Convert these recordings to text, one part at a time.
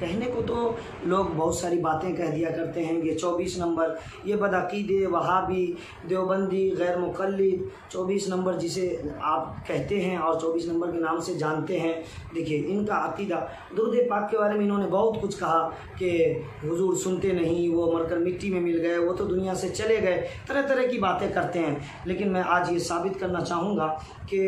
कहने को तो लोग बहुत सारी बातें कह दिया करते हैं, ये 24 नंबर, ये बदअक़ीदे वहाबी देवबंदी गैर मुक़ल्लिद 24 नंबर जिसे आप कहते हैं और 24 नंबर के नाम से जानते हैं। देखिए इनका अक़ीदा दुरूद पाक के बारे में इन्होंने बहुत कुछ कहा कि हुजूर सुनते नहीं, वो मरकर मिट्टी में मिल गए, वो तो दुनिया से चले गए, तरह तरह की बातें करते हैं। लेकिन मैं आज ये साबित करना चाहूँगा कि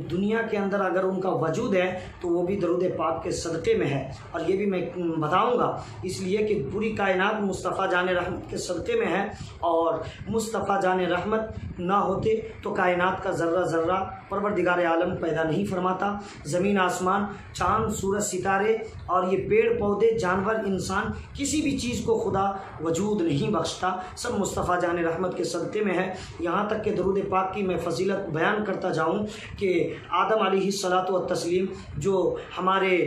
दुनिया के अंदर अगर उनका वजूद है तो वो भी दरूद पाक के सदक़े में है, और ये भी मैं बताऊंगा इसलिए कि पूरी कायनात मुस्तफ़ा जान रहमत के सदक़े में है, और मुस्तफ़ा जान रहमत ना होते तो कायनात का ज़र्रा ज़र्रा परवरदिगार आलम पैदा नहीं फरमाता। ज़मीन आसमान, चाँद सूरज सितारे और ये पेड़ पौधे जानवर इंसान, किसी भी चीज़ को खुदा वजूद नहीं बख्शता, सब मुस्तफ़ा जान रहमत के सदक़े में है। यहाँ तक कि दरूद पाक की मैं फजीलत बयान करता जाऊँ कि आदम अलैहिस्सलातु व तस्लीम जो हमारे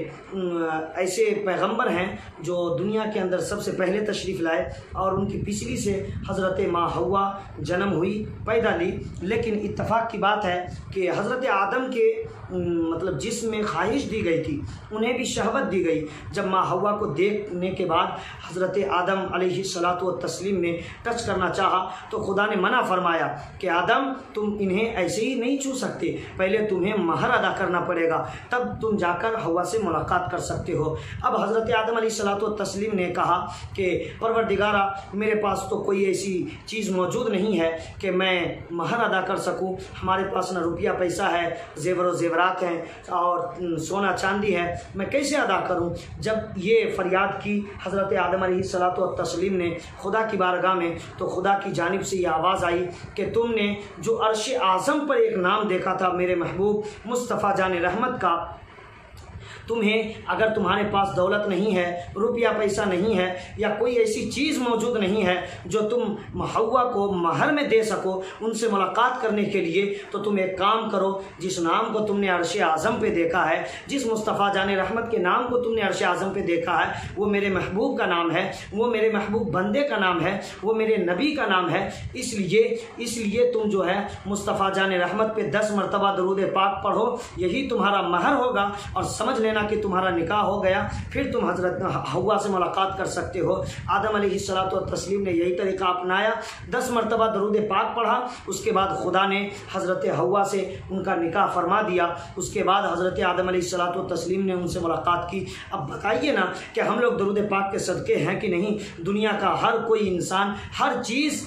ऐसे पैगंबर हैं जो दुनिया के अंदर सबसे पहले तशरीफ़ लाए, और उनकी पिछली से हज़रत माँ हव्वा जन्म हुई, पैदा ली। लेकिन इत्तफ़ाक़ की बात है कि हज़रत आदम के मतलब जिसमें ख्वाहिश दी गई थी, उन्हें भी शहवत दी गई। जब माँ हव्वा को देखने के बाद हज़रत आदम अलैहिस्सलातु व तस्लीम ने टच करना चाहा तो खुदा ने मना फरमाया कि आदम तुम इन्हें ऐसे ही नहीं छू सकते, पहले तुम्हें महर अदा करना पड़ेगा, तब तुम जाकर हव्वा से मुलाकात कर सकते हो। अब हज़रत आदम अलैहिस्सलातु व तस्लीम ने कहा कि परवरदिगारा मेरे पास तो कोई ऐसी चीज़ मौजूद नहीं है कि मैं महर अदा कर सकूं, हमारे पास न रुपया पैसा है, ज़ेवर व ज़ेवरात हैं और सोना चांदी है, मैं कैसे अदा करूं। जब ये फरियाद की हज़रत आदम अलैहिस्सलातु व तस्लीम ने खुदा की बारगाह में, तो खुदा की जानिब से ये आवाज़ आई कि तुमने जो अर्श आज़म पर एक नाम देखा था मेरे महबूब मुस्तफ़ा जान रहमत का, तुम्हें अगर तुम्हारे पास दौलत नहीं है, रुपया पैसा नहीं है, या कोई ऐसी चीज़ मौजूद नहीं है जो तुम हव्वा को महर में दे सको उनसे मुलाकात करने के लिए, तो तुम एक काम करो, जिस नाम को तुमने अर्श आज़म पे देखा है, जिस मुस्तफ़ा जान रहमत के नाम को तुमने अर्श आज़म पे देखा है, वो मेरे महबूब का नाम है, वो मेरे महबूब बंदे का नाम है, वो मेरे नबी का नाम है। इसलिए तुम जो है मुस्तफ़ा जान रहमत पे 10 मरतबा दरूद पाक पढ़ो, यही तुम्हारा महर होगा, और समझ लेना कि तुम्हारा निकाह हो गया, फिर तुम हज़रत हव्वा से मुलाकात कर सकते हो। आदम अलैहिस्सलातु व तस्लीम ने यही तरीका अपनाया, 10 मरतबा दरूद पाक पढ़ा, उसके बाद खुदा ने हज़रत हव्वा से उनका निकाह फरमा दिया। उसके बाद हज़रत आदम अलैहिस्सलातु व तस्लीम ने उनसे मुलाकात की। अब बताइए ना कि हम लोग दरूद पाक के सदक़े हैं कि नहीं। दुनिया का हर कोई इंसान, हर चीज़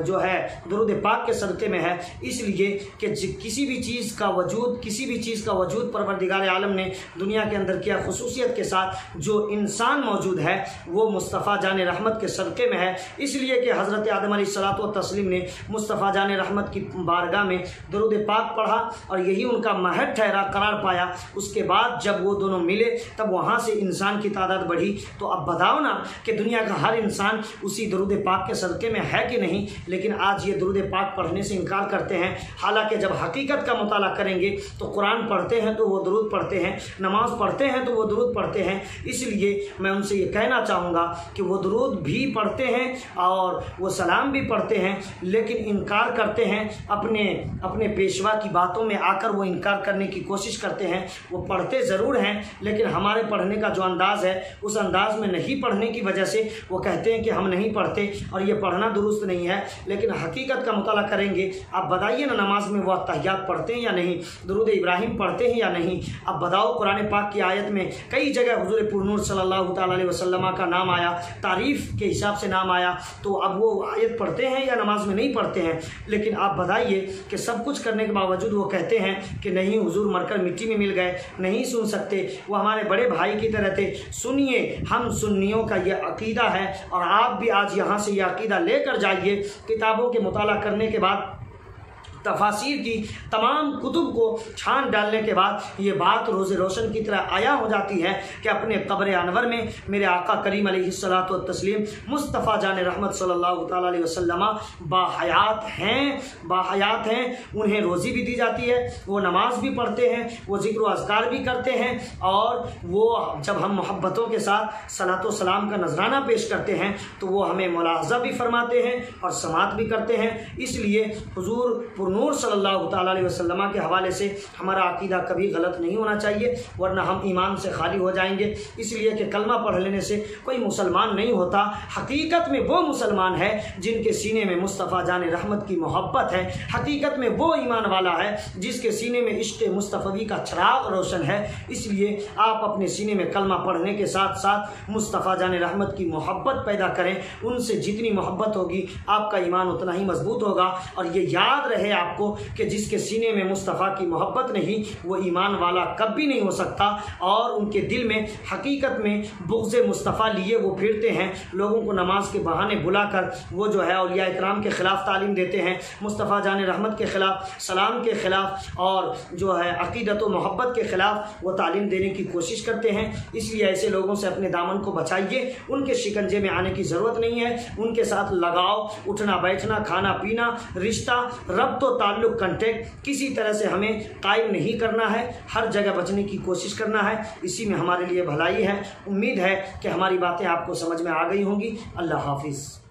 जो है दरूद पाक के सदक़े में है, इसलिए कि किसी भी चीज़ का वजूद परवरदिगार आलम ने दुनिया के अंदर किया। खुसूसियत के साथ जो इंसान मौजूद है वो मुस्तफ़ा जान रहमत के सदक़े में है, इसलिए कि हज़रत आदम अलैहिस्सलातु व तस्लीम ने मुस्तफ़ा जान रहमत की बारगाह में दरूद पाक पढ़ा और यही उनका महर ठहरा, करार पाया। उसके बाद जब वो दोनों मिले तब वहाँ से इंसान की तादाद बढ़ी। तो अब बताओ ना कि दुनिया का हर इंसान उसी दरूद पाक के सदक़े में है कि नहीं। लेकिन आज ये दरूद पाक पढ़ने से इनकार करते हैं, हालांकि जब हकीकत का मुताला करेंगे तो कुरान पढ़ते हैं तो वो दरूद पढ़ते हैं, नमाज पढ़ते हैं तो वो दरूद पढ़ते हैं। इसलिए मैं उनसे ये कहना चाहूँगा कि वो दरूद भी पढ़ते हैं और वो सलाम भी पढ़ते हैं, लेकिन इनकार करते हैं। अपने पेशवा की बातों में आकर वो इनकार करने की कोशिश करते हैं। वो पढ़ते ज़रूर हैं, लेकिन हमारे पढ़ने का जो अंदाज़ है उस अंदाज़ में नहीं पढ़ने की वजह से वो कहते हैं कि हम नहीं पढ़ते और ये पढ़ना दुरुस्त नहीं है। लेकिन हकीकत का मुताला करेंगे। आप बताइए ना, नमाज में वो अत्तहियात पढ़ते हैं या नहीं, दरूद इब्राहिम पढ़ते हैं या नहीं। अब बताओ, कुरान पाक की आयत में कई जगह हुजूर पुरनूर सल्लल्लाहु तआला अलैहि वसल्लम का नाम आया, तारीफ़ के हिसाब से नाम आया, तो अब वो आयत पढ़ते हैं या नमाज में नहीं पढ़ते हैं। लेकिन आप बताइए कि सब कुछ करने के बावजूद वो कहते हैं कि नहीं, हुजूर मरकर मिट्टी में मिल गए, नहीं सुन सकते, वो हमारे बड़े भाई की तरह थे। सुनिए, हम सुन्नियों का ये अकीदा है और आप भी आज यहाँ से ये अकीदा लेकर जाइए। किताबों के मुताला करने के बाद, तफासीर की तमाम कुतुब को छान डालने के बाद ये बात रोज़े रोशन की तरह आया हो जाती है कि अपने कब्र अनवर में मेरे आका करीम अलैहिस्सलातु व तस्लीम मुस्तफ़ा जान रहमत सल्लल्लाहु तआला अलैहि वसल्लम बाहयात हैं। उन्हें रोज़ी भी दी जाती है, वो नमाज भी पढ़ते हैं, वो ज़िक्र व अज़कार भी करते हैं, और वो जब हम मोहब्बतों के साथ सलातो सलाम का नजराना पेश करते हैं तो वो हमें मुलाहज़ा भी फरमाते हैं और समात भी करते हैं। इसलिए हुजूर नूर सल्लल्लाहु ताला अलैहि वसल्लम के हवाले से हमारा अकीदा कभी गलत नहीं होना चाहिए, वरना हम ईमान से खाली हो जाएंगे। इसलिए कि कलमा पढ़ लेने से कोई मुसलमान नहीं होता। हकीकत में वो मुसलमान है जिनके सीने में मुस्तफ़ा जान रहमत की मोहब्बत है। हकीकत में वो ईमान वाला है जिसके सीने में इश्क़ मुस्तफ़वी का चिराग रोशन है। इसलिए आप अपने सीने में कलमा पढ़ने के साथ साथ मुस्तफ़ा जान रहमत की मोहब्बत पैदा करें। उनसे जितनी मोहब्बत होगी आपका ईमान उतना ही मजबूत होगा। और ये याद रहे आपको कि जिसके सीने में मुस्तफ़ा की मोहब्बत नहीं वो ईमान वाला कभी नहीं हो सकता। और उनके दिल में हकीकत में बुग़्ज़ मुस्तफ़ा लिए वो फिरते हैं। लोगों को नमाज के बहाने बुलाकर वो जो है औलिया इकराम के ख़िलाफ़ तालीम देते हैं, मुस्तफ़ा जान रहमत के ख़िलाफ़, सलाम के ख़िलाफ़ और जो है अक़ीदत व मोहब्बत के ख़िलाफ़ वो तालीम देने की कोशिश करते हैं। इसलिए ऐसे लोगों से अपने दामन को बचाइए। उनके शिकंजे में आने की ज़रूरत नहीं है। उनके साथ लगाव, उठना बैठना, खाना पीना, रिश्ता, रब्त व ताल्लुक़, कंटेक्ट किसी तरह से हमें कायम नहीं करना है। हर जगह बचने की कोशिश करना है। इसी में हमारे लिए भलाई है। उम्मीद है कि हमारी बातें आपको समझ में आ गई होंगी। अल्लाह हाफिज़।